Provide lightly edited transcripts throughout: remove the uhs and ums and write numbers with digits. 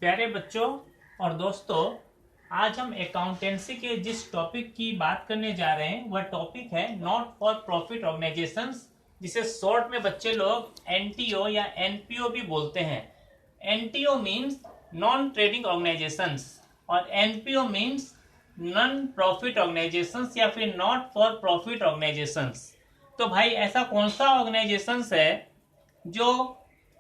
प्यारे बच्चों और दोस्तों, आज हम अकाउंटेंसी के जिस टॉपिक की बात करने जा रहे हैं वह टॉपिक है नॉट फॉर प्रॉफिट ऑर्गेनाइजेशंस, जिसे शॉर्ट में बच्चे लोग एनटीओ या एनपीओ भी बोलते हैं। NTO means non trading organisations और NPO means non profit organisations या फिर नॉट फॉर प्रॉफिट ऑर्गेनाइजेशंस। तो भाई ऐसा कौन सा ऑर्गेनाइजेशंस है जो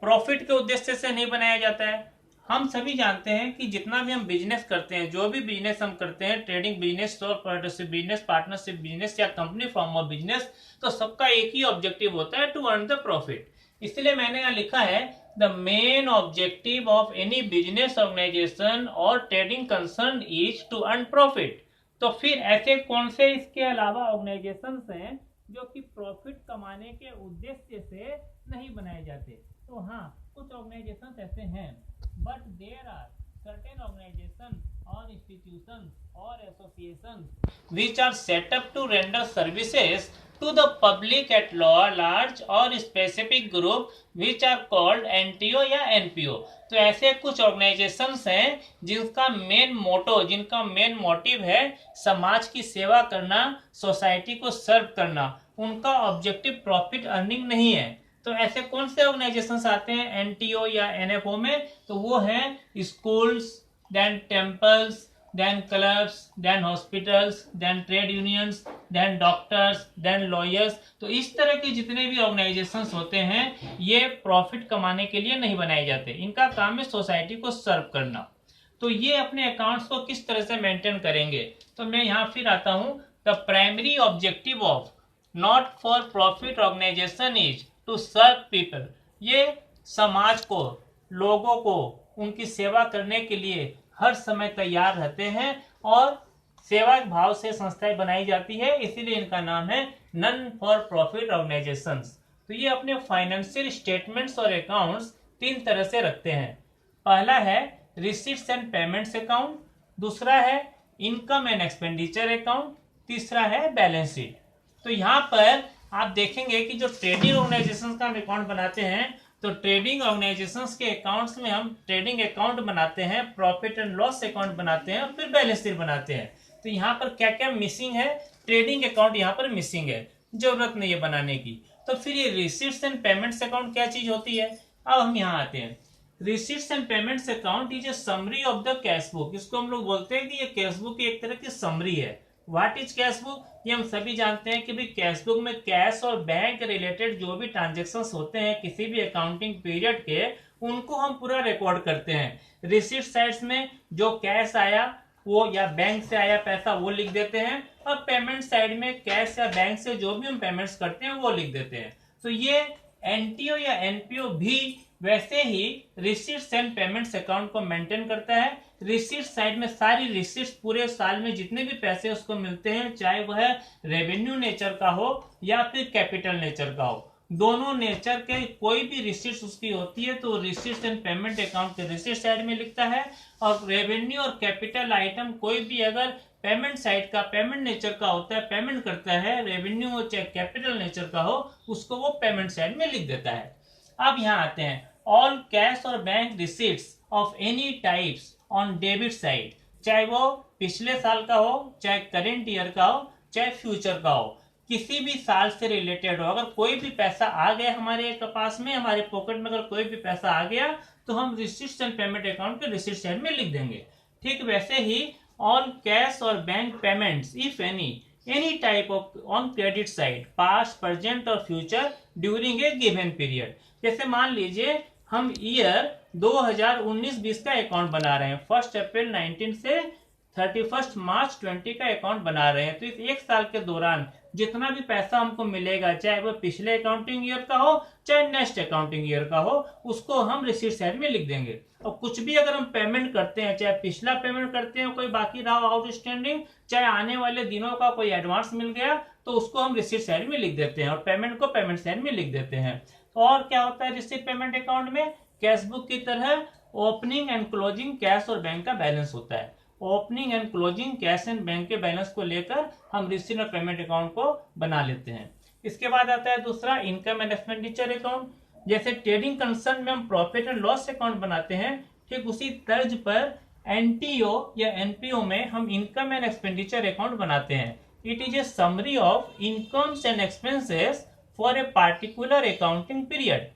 प्रॉफिट के उद्देश्य से नहीं बनाया जाता है? हम सभी जानते हैं कि जितना भी हम बिजनेस करते हैं, जो भी बिजनेस हम करते हैं, ट्रेडिंग बिजनेस और पार्टनरशिप बिजनेस या कंपनी फॉर्म ऑफ बिजनेस, तो सबका एक ही ऑब्जेक्टिव होता है, टू अर्न द प्रॉफिट। इसलिए मैंने यहाँ लिखा है the main objective of any business organisation और trading concern is to earn profit. तो फिर ऐसे कौन से इसके अलावा ऑर्गेनाइजेशन हैं जो कि प्रॉफिट कमाने के उद्देश्य से नहीं बनाए जाते? तो हाँ, कुछ ऑर्गेनाइजेशन ऐसे हैं, but there are certain organizations or institutions or associations which are set up to render services to the public at large or specific group which are called NTO या NPO। तो ऐसे कुछ ऑर्गेनाइजेशंस हैं जिनका main motive है समाज की सेवा करना, सोसाइटी को सर्व करना, उनका ऑब्जेक्टिव प्रॉफिट अर्निंग नहीं है। तो ऐसे कौन से ऑर्गेनाइजेशंस आते हैं एनटीओ या एनएफओ में? तो वो हैं schools, then temples, then clubs, then hospitals, then trade unions, then doctors, then lawyers. तो इस तरह के जितने भी ऑर्गेनाइजेशंस होते हैं ये प्रॉफिट कमाने के लिए नहीं बनाए जाते, इनका काम है सोसाइटी को सर्व करना। तो ये अपने अकाउंट्स को किस तरह से मेंटेन करेंगे? तो मैं यहाँ फिर आता हूँ, the primary objective of not for profit organisation is to serve people. ये समाज को, लोगों को उनकी सेवा करने के लिए हर समय तैयार रहते हैं और सेवा भाव से संस्थाएं बनाई जाती है, इसीलिए इनका नाम है नॉन फॉर प्रॉफिट ऑर्गेनाइजेशंस। तो ये अपने फाइनेंशियल स्टेटमेंट्स और अकाउंट्स तीन तरह से रखते हैं। पहला है रिसीट्स एंड पेमेंट्स अकाउंट, दूसरा है इनकम एंड एक्सपेंडिचर अकाउंट, तीसरा है बैलेंस शीट। तो यहाँ पर आप देखेंगे कि जो ट्रेडिंग ऑर्गेनाइजेशंस का हम अकाउंट बनाते हैं, तो ट्रेडिंग ऑर्गेनाइजेशंस के अकाउंट्स में हम ट्रेडिंग अकाउंट बनाते हैं, प्रॉफिट एंड लॉस अकाउंट बनाते हैं और फिर बैलेंस शीट बनाते हैं। तो यहाँ पर क्या क्या मिसिंग है? ट्रेडिंग अकाउंट यहाँ पर मिसिंग है, जरूरत नहीं है बनाने की। तो फिर ये रिसीट्स एंड पेमेंट्स अकाउंट क्या चीज होती है? अब हम यहाँ आते हैं। Receipts and payments account is a summary of the cash book. इसको हम लोग बोलते हैं कि ये कैश बुक की एक तरह की समरी है। What is cash book? ये हम सभी जानते हैं कि भाई कैश बुक में कैश और बैंक रिलेटेड जो भी ट्रांजेक्शन्स होते हैं किसी भी अकाउंटिंग पीरियड के, उनको हम पूरा रिकॉर्ड करते हैं। रिसीट साइड्स में जो कैश आया वो या बैंक से आया पैसा वो लिख देते हैं, और पेमेंट साइड में कैश या बैंक से जो भी हम पेमेंट्स करते हैं वो लिख देते हैं। तो ये एनटीओ या एनपीओ भी वैसे ही रिसीट्स एंड पेमेंट्स अकाउंट को मेंटेन करता है। रिसीट साइड में सारी रिसीट्स पूरे साल में जितने भी पैसे उसको मिलते हैं, चाहे वह रेवेन्यू नेचर का हो या फिर कैपिटल नेचर का हो, दोनों नेचर के कोई भी रिसीट्स उसकी होती है तो रिसीट्स एंड पेमेंट अकाउंट के रिसीट साइड में लिखता है, और रेवेन्यू और कैपिटल आइटम कोई भी अगर पेमेंट साइड का, पेमेंट नेचर का होता है, पेमेंट करता है, रेवेन्यू हो चाहे कैपिटल नेचर का हो, उसको वो पेमेंट साइड में लिख देता है। अब यहाँ आते हैं, ऑल कैश और bank receipts of any types on debit side, चाहे वो पिछले साल का हो, चाहे करेंट ईयर का हो, चाहे फ्यूचर का हो, किसी भी साल से रिलेटेड हो, अगर कोई भी पैसा आ गया हमारे पास में, हमारे पॉकेट में अगर कोई भी पैसा आ गया तो हम रिसीट्स एंड पेमेंट अकाउंट के रिसीट साइड में लिख देंगे। ठीक वैसे ही ऑल कैश और bank payments if any type of on credit side, past, present और future during a given period. जैसे मान लीजिए हम ईयर 2019-20 का अकाउंट बना रहे हैं, 1 अप्रैल 19 से 31 मार्च 20 का अकाउंट बना रहे हैं, तो इस एक साल के दौरान जितना भी पैसा हमको मिलेगा, चाहे वो पिछले अकाउंटिंग ईयर का हो चाहे नेक्स्ट अकाउंटिंग ईयर का हो, उसको हम रिसीट साइड में लिख देंगे। और कुछ भी अगर हम पेमेंट करते हैं, चाहे पिछला पेमेंट करते हैं, कोई बाकी रहा आउटस्टैंडिंग, चाहे आने वाले दिनों का कोई एडवांस मिल गया, तो उसको हम रिसीट साइड में लिख देते हैं और पेमेंट को पेमेंट साइड में लिख देते हैं। और क्या होता है रिसीट पेमेंट अकाउंट में? कैश बुक की तरह ओपनिंग एंड क्लोजिंग कैश और बैंक का बैलेंस होता है। Opening and closing cash and bank के बैलेंस को लेकर हम रिसीट और पेमेंट अकाउंट को बना लेते हैं। इसके बाद आता है दूसरा इनकम एंड एक्सपेंडिचर अकाउंट। जैसे ट्रेडिंग कंसर्न में हम प्रॉफिट एंड लॉस अकाउंट बनाते हैं, ठीक उसी तर्ज पर एनटीओ या एनपीओ में हम इनकम एंड एक्सपेंडिचर अकाउंट बनाते हैं। It is a summary of incomes and expenses for a particular accounting period.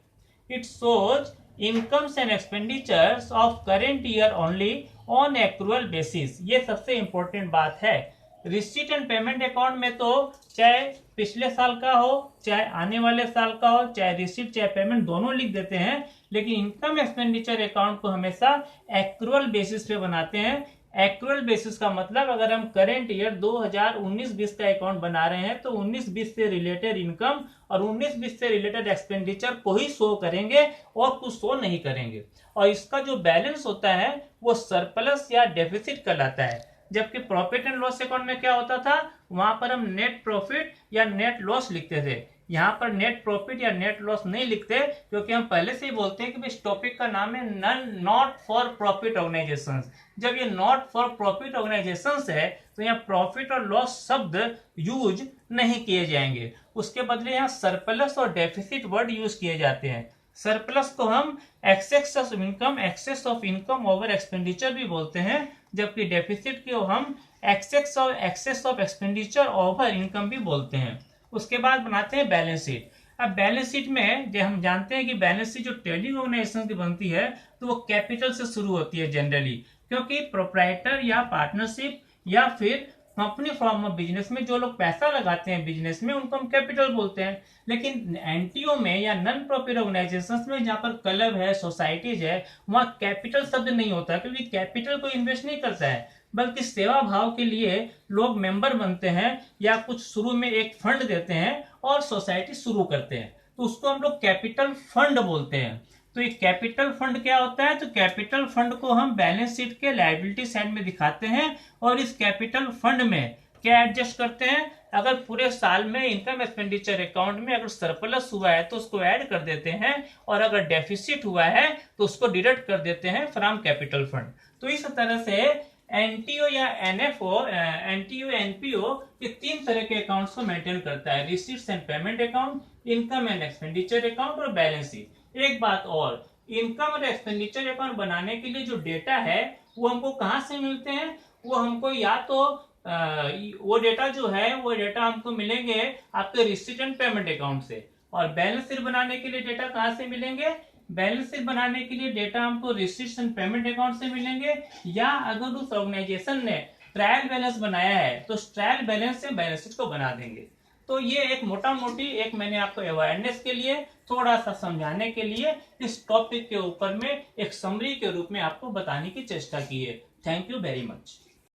It shows incomes and expenditures of current year only on accrual basis. ये सबसे important बात है। Receipt and payment account में तो चाहे पिछले साल का हो, चाहे आने वाले साल का हो, चाहे रिसीट चाहे पेमेंट दोनों लिख देते हैं, लेकिन इनकम एक्सपेंडिचर अकाउंट को हमेशा एक्रूअल बेसिस पे बनाते हैं। एक्रूअल बेसिस का मतलब अगर हम करेंट ईयर 2019-20 का अकाउंट बना रहे हैं तो 19-20 से रिलेटेड इनकम और 19-20 से रिलेटेड एक्सपेंडिचर को ही शो करेंगे और कुछ शो नहीं करेंगे। और इसका जो बैलेंस होता है वो सरप्लस या डेफिसिट कहलाता है। जबकि प्रॉफिट एंड लॉस अकाउंट में क्या होता था, वहां पर हम नेट प्रॉफिट या नेट लॉस लिखते थे। यहाँ पर नेट प्रॉफिट या नेट लॉस नहीं लिखते, क्योंकि हम पहले से ही बोलते हैं कि इस टॉपिक का नाम है नॉट फॉर प्रॉफिट ऑर्गेनाइजेशंस। जब ये नॉट फॉर प्रॉफिट ऑर्गेनाइजेशंस है तो यहाँ प्रॉफिट और लॉस शब्द यूज नहीं किए जाएंगे, उसके बदले यहाँ सरप्लस और डेफिसिट वर्ड यूज किए जाते हैं। सरप्लस को हम excess of income over expenditure भी बोलते हैं, जबकि डेफिसिट को हम excess of expenditure over income भी बोलते हैं। उसके बाद बनाते हैं बैलेंस शीट। अब बैलेंस शीट में जो हम जानते हैं कि बैलेंस शीट जो ट्रेडिंग ऑर्गेनाइजेशन की बनती है तो वो कैपिटल से शुरू होती है जनरली, क्योंकि प्रोप्राइटर या पार्टनरशिप या फिर कंपनी फॉर्म ऑफ बिजनेस में जो लोग पैसा लगाते हैं बिजनेस में उनको हम कैपिटल बोलते हैं। लेकिन एनटीओ में या नॉन प्रॉफिट ऑर्गेनाइजेशंस में जहाँ पर क्लब है, सोसाइटीज है, वहाँ कैपिटल शब्द नहीं होता, क्योंकि कैपिटल को इन्वेस्ट नहीं करता है, बल्कि सेवा भाव के लिए लोग मेंबर बनते हैं या कुछ शुरू में एक फंड देते हैं और सोसाइटी शुरू करते हैं, तो उसको हम लोग कैपिटल फंड बोलते हैं। तो ये कैपिटल फंड क्या होता है, तो कैपिटल फंड को हम बैलेंस शीट के लायबिलिटी साइड में दिखाते हैं और इस कैपिटल फंड में क्या एडजस्ट करते हैं, अगर पूरे साल में इनकम एक्सपेंडिचर अकाउंट में अगर सरप्लस हुआ है तो उसको ऐड कर देते हैं और अगर डेफिसिट हुआ है तो उसको डिडक्ट कर देते हैं फ्रॉम कैपिटल फंड। तो इस तरह से एनटीओ या एनएफओ, एनटीओ एनपीओ ये तीन तरह के अकाउंट्स को मेंटेन करता है, receipts and payment account, income and expenditure account और बैलेंस शीट। एक बात और, इनकम और एक्सपेंडिचर अकाउंट बनाने के लिए जो डेटा है वो हमको कहाँ से मिलते हैं, वो हमको या तो वो डेटा जो है वो डेटा हमको मिलेंगे आपके रिसीट एंड पेमेंट अकाउंट से। और बैलेंस शीट बनाने के लिए डेटा कहाँ से मिलेंगे, बैलेंस शीट बनाने के लिए डेटा हमको रिसीट्स एंड पेमेंट अकाउंट से मिलेंगे, या अगर उस ऑर्गेनाइजेशन ने ट्रायल बैलेंस बनाया है तो ट्रायल बैलेंस से बैलेंस शीट को बना देंगे। तो ये एक मोटा मोटी एक मैंने आपको अवेयरनेस के लिए थोड़ा सा समझाने के लिए इस टॉपिक के ऊपर में एक समरी के रूप में आपको बताने की चेष्टा की है। Thank you very much.